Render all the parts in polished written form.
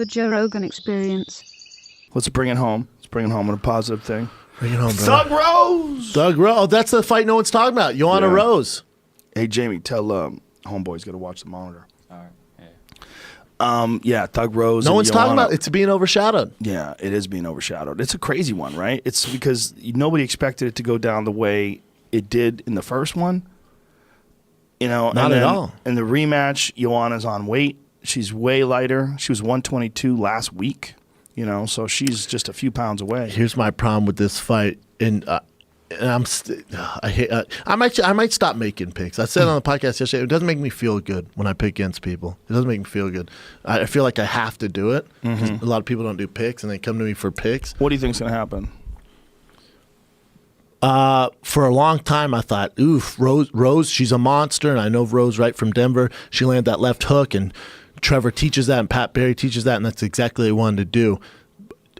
the Joe Rogan experience. Let's bring it home. Let's bring it home with a positive thing. Bring it home, bro. Thug Rose! Thug Rose. Oh, that's the fight no one's talking about. Joanna Rose. Hey, Jamie, tell homeboy's got to watch the monitor. All right. Yeah, Thug Rose. No and one's talking Joanna. about it. It's being overshadowed. Yeah, it is being overshadowed. It's a crazy one, right? It's because nobody expected it to go down the way it did in the first one. You know, Not at all. In the rematch, Joanna's on weight. She's way lighter. She was 122 last week. You know, so she's just a few pounds away. Here's my problem with this fight, and I might stop making picks. I said on the podcast yesterday, it doesn't make me feel good when I pick against people. It doesn't make me feel good. I feel like I have to do it. A lot of people don't do picks, and they come to me for picks. What do you think's going to happen? For a long time, I thought, oof, Rose, she's a monster, and I know Rose right from Denver. She landed that left hook, and Trevor teaches that, and Pat Barry teaches that, and that's exactly what they wanted to do.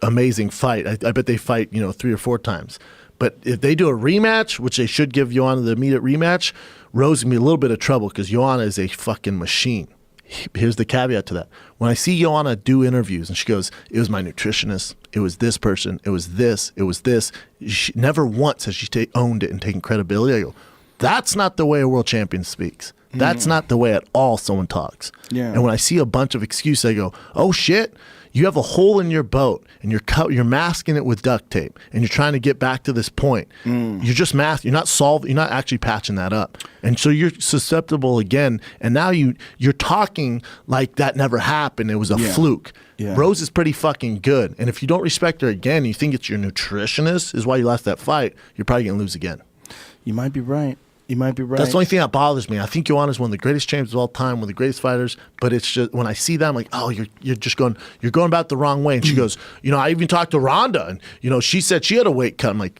Amazing fight. I bet they fight, 3 or 4 times. But if they do a rematch, which they should give Joanna the immediate rematch, Rose will be a little bit of trouble because Joanna is a fucking machine. Here's the caveat to that. When I see Joanna do interviews and she goes, it was my nutritionist, it was this person, it was this, she never once has she owned it and taken credibility. I go, that's not the way a world champion speaks. That's not the way at all someone talks. Yeah. And when I see a bunch of excuses, I go, oh shit, you have a hole in your boat and you're masking it with duct tape and you're trying to get back to this point. You're just you're not actually patching that up. And so you're susceptible again. And now you're talking like that never happened. It was a fluke. Yeah. Rose is pretty fucking good. And if you don't respect her again, you think it's your nutritionist is why you lost that fight, you're probably going to lose again. You might be right. You might be right. That's the only thing that bothers me. I think Joanna's one of the greatest champions of all time, one of the greatest fighters. But it's just when I see that, I'm like, oh, you're going about the wrong way. And she goes, I even talked to Rhonda, and she said she had a weight cut. I'm like,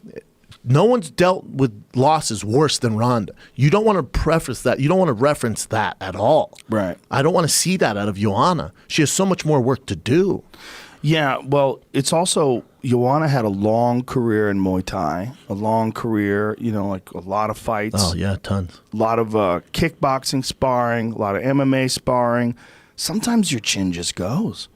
no one's dealt with losses worse than Rhonda. You don't want to preface that. You don't want to reference that at all. Right. I don't want to see that out of Joanna. She has so much more work to do. Yeah, well, it's also Joanna had a long career in Muay Thai, a long career, like a lot of fights. Oh, yeah, tons. A lot of kickboxing sparring, a lot of MMA sparring. Sometimes your chin just goes.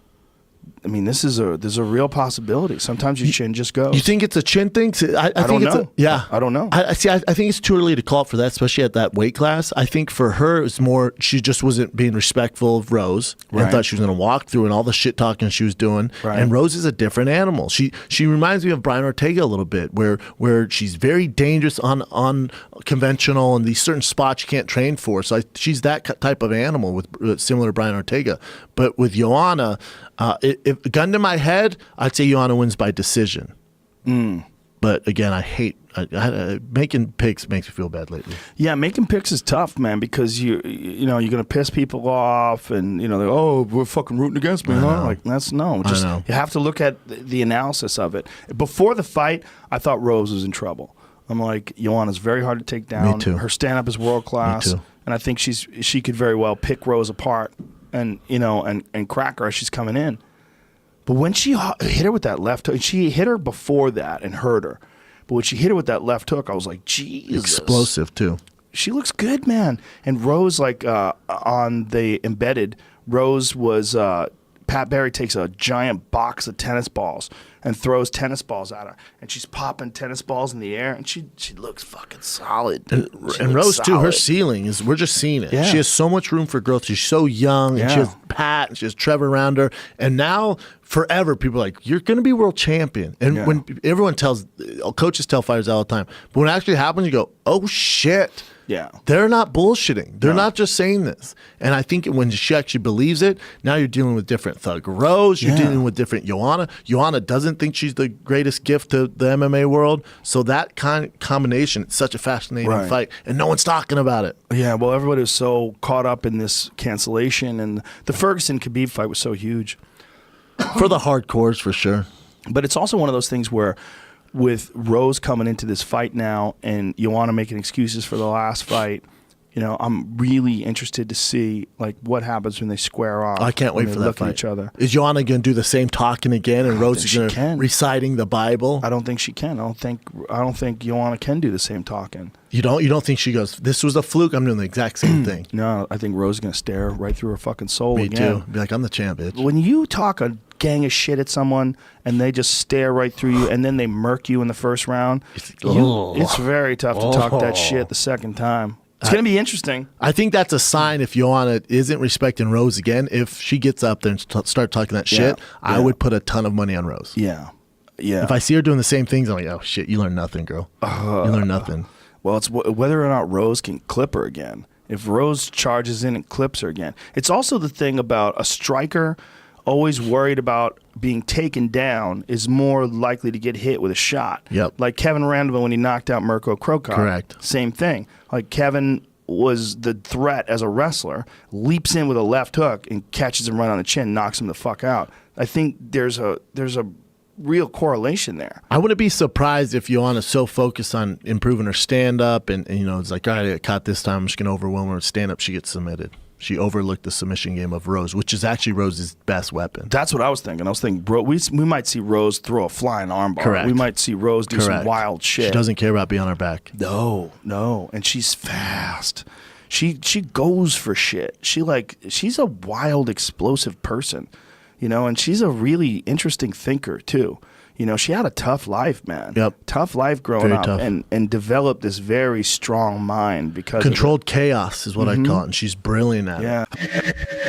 I mean, there's a real possibility. Sometimes your chin just goes. You think it's a chin thing? I don't think know. I don't know. I think it's too early to call for that, especially at that weight class. I think for her, it's more she just wasn't being respectful of Rose and thought she was going to walk through and all the shit talking she was doing. Right. And Rose is a different animal. She reminds me of Brian Ortega a little bit, where she's very dangerous on conventional and these certain spots you can't train for. So she's that type of animal with similar to Brian Ortega. But with Joanna, if gun to my head, I'd say Joanna wins by decision. But again, I hate making picks makes me feel bad lately. Yeah, making picks is tough, man, because you're going to piss people off, and they're, oh, we're fucking rooting against me, huh? Like you have to look at the analysis of it. Before the fight, I thought Rose was in trouble. I'm like, Joanna's very hard to take down. Me too. Her stand up is world class, and I think she could very well pick Rose apart and crack her as she's coming in. But when she hit her with that left hook, she hit her before that and hurt her. But when she hit her with that left hook, I was like, Jesus. Explosive, too. She looks good, man. And Rose, on the embedded, Rose was, Pat Barry takes a giant box of tennis balls and throws tennis balls at her. And she's popping tennis balls in the air, and she looks fucking solid. And Rose, too, her ceiling is, we're just seeing it. Yeah. She has so much room for growth. She's so young, and she has Pat, and she has Trevor around her. And now, forever, people are like, you're going to be world champion. And when everyone coaches tell fighters all the time, but when it actually happens, you go, oh, shit. Yeah. They're not bullshitting. They're not just saying this. And I think when she actually believes it, now you're dealing with different Thug Rose. You're dealing with different Joanna. Joanna doesn't think she's the greatest gift to the MMA world. So that combination, it's such a fascinating fight. And no one's talking about it. Yeah, well, everybody was so caught up in this cancellation. And the Ferguson-Khabib fight was so huge. For the hardcores, for sure. But it's also one of those things where with Rose coming into this fight now and Joanna making excuses for the last fight, You know, I'm really interested to see like what happens when they square off. I can't wait for that look fight. at each other. Is Joanna going to do the same talking again, and Rose is going to reciting the Bible? I don't think she can. I don't think Joanna can do the same talking. You don't think she goes, this was a fluke, I'm doing the exact same thing? No, I think Rose is going to stare right through her fucking soul Me again. too. Be like, I'm the champ, bitch. When you talk a gang of shit at someone and they just stare right through you and then they murk you in the first round, it's very tough to talk that shit the second time. It's going to be interesting. I think that's a sign if Joanna isn't respecting Rose again. If she gets up there and start talking that shit, I would put a ton of money on Rose. Yeah. Yeah. If I see her doing the same things, I'm like, oh shit, you learn nothing, girl. You learn nothing. Well, it's whether or not Rose can clip her again. If Rose charges in and clips her again. It's also the thing about a striker always worried about being taken down is more likely to get hit with a shot. Yep. Like Kevin Randall when he knocked out Mirko Krokar. Correct. Same thing. Like Kevin was the threat as a wrestler, leaps in with a left hook and catches him right on the chin, knocks him the fuck out. I think there's a real correlation there. I wouldn't be surprised if Joanna's so focused on improving her stand-up and you know, it's like, all right, I got caught this time, I'm just going to overwhelm her with stand-up, she gets submitted. She overlooked the submission game of Rose, which is actually Rose's best weapon. That's what I was thinking. I was thinking, bro, we might see Rose throw a flying armbar. Correct. We might see Rose do some wild shit. She doesn't care about being on her back. No. And she's fast. She goes for shit. She's a wild, explosive person, you know, and she's a really interesting thinker too. You know, she had a tough life, man. Yep. Tough life growing Very up tough. and developed this very strong mind because controlled chaos is what I call it, and she's brilliant at it. Yeah.